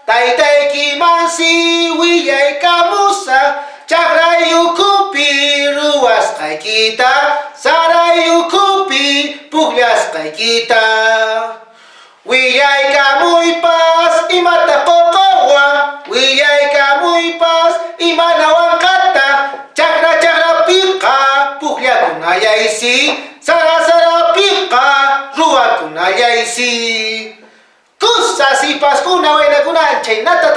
taytaykimansi willaykamusaq chakrayukupi ruwasqaykita sarayukupi pukllasqaykita willaykamuypas imata qoqowan willaykamuypas imana wankata chakrapiqa puklakunallaysi sarapiqa ruwakunallaysi kusasipaskuna waynakunan chaynata